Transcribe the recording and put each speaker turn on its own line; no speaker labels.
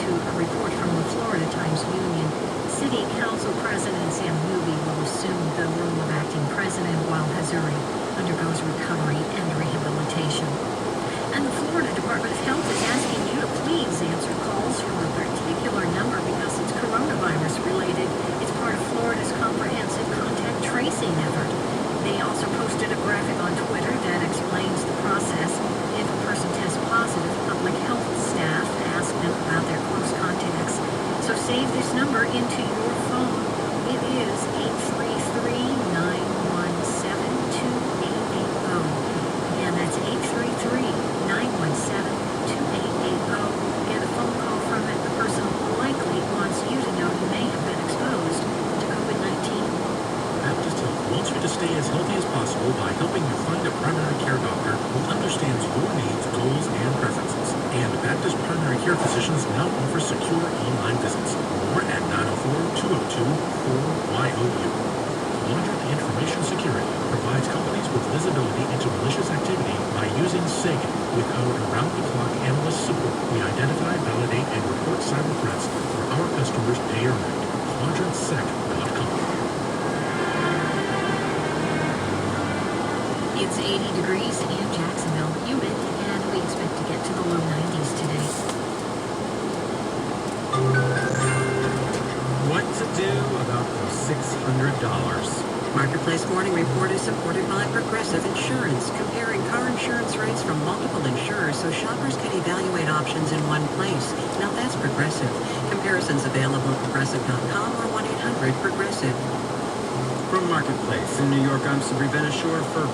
to a report from the Florida Times Union. City Council President Sam Newby will assume the role of acting president while Hazouri undergoes recovery and rehabilitation. And the Florida Department of Health is asking you to please answer calls from a particular number because it's coronavirus related. It's part of Florida's comprehensive contact tracing effort. They also posted a graphic on Twitter that explains the process. If a person tests positive, public health staff ask them about their close contacts. So save this number into your phone. It is 833-917-2880. Again, that's 833-917-2880. Get a phone call from it. The person likely wants you to know you may have been exposed to COVID-19.
Baptist Health wants you to stay as healthy as possible by helping you find a primary care doctor who understands your needs, goals, and preferences. And Baptist Primary Care Physicians now offer secure online visits. More at 904-202-4YOU. Quadrant Information Security provides companies with visibility into malicious activity by using SIG. With our around-the-clock analyst support, we identify, validate, and report cyber threats for our customers day or night. QuadrantSec.com.
It's 80 degrees in Jacksonville, humid, and we expect to get to the low 90s today.
What to do about those $600?
Marketplace Morning Report is supported by Progressive Insurance, comparing car insurance rates from multiple insurers so shoppers can evaluate options in one place. Now that's Progressive. Comparisons available at Progressive.com or 1-800-PROGRESSIVE.
From Marketplace in New York, I'm Sabri Ben-Achour for